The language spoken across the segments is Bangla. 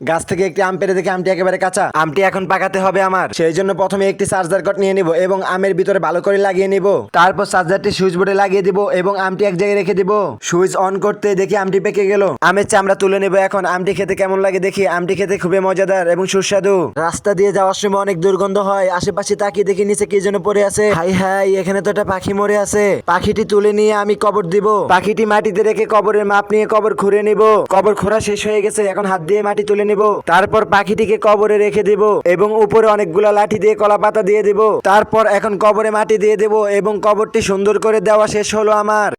গাছ থেকে একটি আম পেড়ে দেখে আমটি একেবারে কাঁচা। আমটি এখন পাকাতে হবে আমার, সেই জন্য প্রথমে একটি চার্জার কট নিয়ে নিব এবং আমের ভিতরে ভালো করে লাগিয়ে নিব। তারপর চার্জারটি সুইচ বোর্ডে লাগিয়ে দিব এবং আমটি এক জায়গায় রেখে দিব। সুইচ অন করতে দেখি আমটি পেকে গেল। আমের চামড়া তুলে নেব। এখন আমটি খেতে কেমন লাগে দেখি। আমটি খেতে খুবই মজাদার এবং সুস্বাদু। রাস্তা দিয়ে যাওয়ার সময় অনেক দুর্গন্ধ হয়। আশেপাশে তাকিয়ে দেখি নিচে কি যেন পড়ে আছে। হাই হাই, এখানে তো একটা পাখি মরে আছে। পাখিটি তুলে নিয়ে আমি কবর দিব। পাখিটি মাটিতে রেখে কবরের মাপ নিয়ে কবর খুঁড়ে নিব। কবর খোঁড়া শেষ হয়ে গেছে, এখন হাত দিয়ে মাটি তুলে নিব। তারপর পাখিটিকে কবরে রেখে দিব এবং উপরে অনেকগুলা লাঠি দিয়ে কলা পাতা দিয়ে দিব। তারপর এখন কবরে মাটি দিয়ে দেব এবং কবরটি সুন্দর করে দেওয়া শেষ হলো আমার।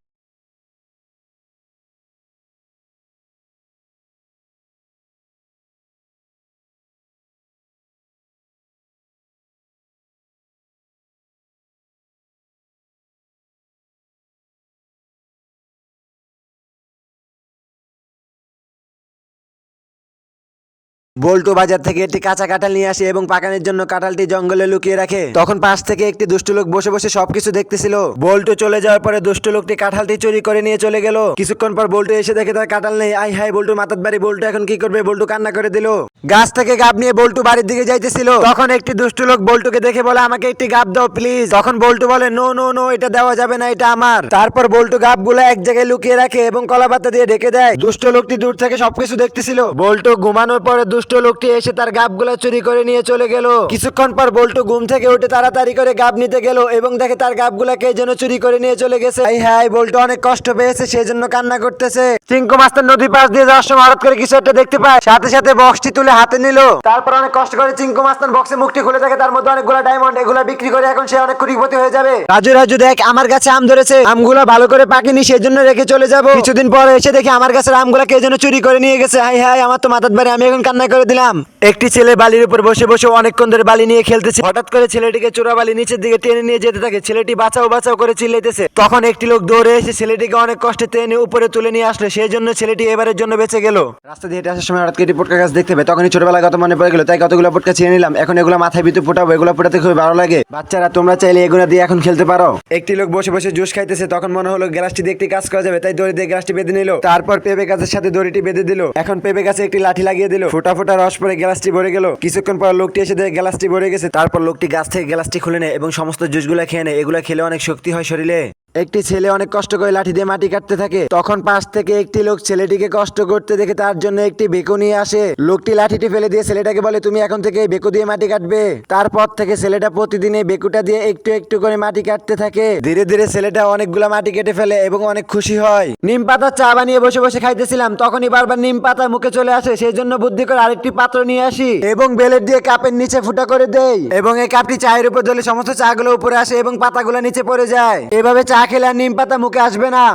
বল্টু বাজার থেকে একটি কাঁচা কাঁঠাল নিয়ে আসে এবং পাকানোর জন্য কাঁঠালটি জঙ্গলে লুকিয়ে রাখে। তখন পাশ থেকে একটি দুষ্ট লোক বসে বসে সবকিছু দেখতেছিল। বল্টু চলে যাওয়ার পরে দুষ্ট লোকটি কাঁঠালটি চুরি করে নিয়ে চলে গেল। কিছুক্ষণ পর বল্টু এসে দেখে তার কাঁঠাল নেই। আই হাই, বল্টু মাথার বাড়ি। বল্টু এখন কি করবে? বল্টু কান্না করে দিল। গাছ থেকে গাব নিয়ে বল্টু বাড়ির দিকে যাইতেছিল। তখন একটি দুষ্ট লোক বল্টুকে দেখে বলে, আমাকে একটি গাব দাও প্লিজ। তখন বল্টু বলে, নো নো নো, এটা দেওয়া যাবে না, এটা আমার। তারপর বল্টু গাবগুলো এক জায়গায় লুকিয়ে রাখে এবং কলা পাতা দিয়ে ঢেকে দেয়। দুষ্ট লোকটি দূর থেকে সবকিছু দেখতেছিল। বল্টু ঘুমানোর পরে দুষ্ট লোকটি এসে তার গাবগুলো চুরি করে নিয়ে চলে গেল। কিছুক্ষণ পর বল্টু ঘুম থেকে উঠে তাড়াতাড়ি করে গাব নিতে গেল এবং দেখে তার গাবগুলা কে যেন চুরি করে নিয়ে চলে গেছে। হাই হাই, বল্টু অনেক কষ্ট পেয়েছে, সেই জন্য কান্না করতেছে। চিঙ্কু মাস্টার নদী পাশ দিয়ে যাওয়ার সময় হঠাৎ করে কিছু একটা দেখতে পায়। সাথে সাথে বক্সটি তুলে হাতে নিল। তারপর অনেক কষ্ট করে চিঙ্কু মাস্টার বক্সে মুখটি খুলে দেখে তার মধ্যে অনেকগুলো ডায়মন্ড। এগুলা বিক্রি করে এখন সে অনেক কোটিপতি হয়ে যাবে। রাজু রাজু দেখ, আমার গাছে আম ধরেছে। আমগুলা ভালো করে পাকেনি, সেই জন্য রেখে চলে যাব। কিছুদিন পর এসে দেখি আমার গাছের আমগুলা কে যেন চুরি করে নিয়ে গেছে। হাই হাই, আমার তো মাথার বাড়ি, আমি এখন কান্না করে দিলাম। একটি ছেলে বালির উপর বসে বসে অনেকক্ষণ ধরে বালি নিয়ে খেলতেছে। হঠাৎ করে ছেলেটিকে চোরা বালি নিচের দিকে টেনে নিয়ে যেতে থাকে। ছেলেটি বাঁচাও বাঁচাও করে চিল্লাইতেছে। তখন একটি লোক দৌড়ে এসে ছেলেটিকে অনেক কষ্টে টেনে উপরে তুলে নিয়ে আসলো। সেই জন্য ছেলেটি এবারের জন্য বেঁচে গেল। রাস্তা দিয়ে হেঁটে আসার সময় হঠাৎ করে পটকা গাছ দেখতে পাই। তখনই ছোটবেলায় কত মনে পড়ে গেল, তাই কতগুলো পটকা ছিঁড়ে নিলাম। এখন এগুলো মাথায় ভিতরে ফোটাবো। এগুলো ফোটাতে খুবই ভালো লাগে। বাচ্চারা তোমরা চাইলে এগুলো দিয়ে এখন খেলতে পারো। একটি লোক বসে বসে জুস খাইতেছে। তখন মনে হলো গ্লাসটি দিয়ে একটি কাজ করা যাবে, তাই দড়ি দিয়ে গ্লাসটি বেঁধে নিল। তারপর পেঁপে গাছের সাথে দড়িটি বেঁধে দিল। এখন পেঁপে গাছে একটি লাঠি লাগিয়ে দিল। ফোটা ফোটা রস পরে গ্লাসটি ভরে গেল। কিছুক্ষণ পর লোকটি এসে দেখে গ্লাসটি ভরে গেছে। তারপর লোকটি গাছ থেকে গ্লাসটি খুলে নেয় এবং সমস্ত জুসগুলা খেয়ে নেয়। এগুলা খেলে অনেক শক্তি হয় শরীরে। একটি ছেলে অনেক কষ্ট করে লাঠি দিয়ে মাটি কাটতে থাকে। তখন পাশ থেকে একটি লোক ছেলেটিকে কষ্ট করতে দেখে তার জন্য একটি বেকু নিয়ে আসে। লোকটি লাঠিটি ফেলে দিয়ে ছেলেটাকে বলে, তুমি এখন থেকে এই বেকু দিয়ে মাটি কাটবে। তারপর থেকে ছেলেটা প্রতিদিন এই বেকুটা দিয়ে একটু একটু করে মাটি কাটতে থাকে। ধীরে ধীরে ছেলেটা অনেকগুলা মাটি কেটে ফেলে এবং অনেক খুশি হয়। নিম পাতার চা বানিয়ে বসে বসে খাইতেছিলাম। তখনই বারবার নিম পাতা মুখে চলে আসে। সেই জন্য বুদ্ধি করে আরেকটি পাত্র নিয়ে আসি এবং বেলেট দিয়ে কাপের নিচে ফুটা করে দেই এবং এই কাপটি চায়ের উপর দিলে সমস্ত চা গুলো উপরে আসে এবং পাতাগুলো নিচে পড়ে যায়। এভাবে চা খেলে আর নিম পাতা মুখে আসবে না।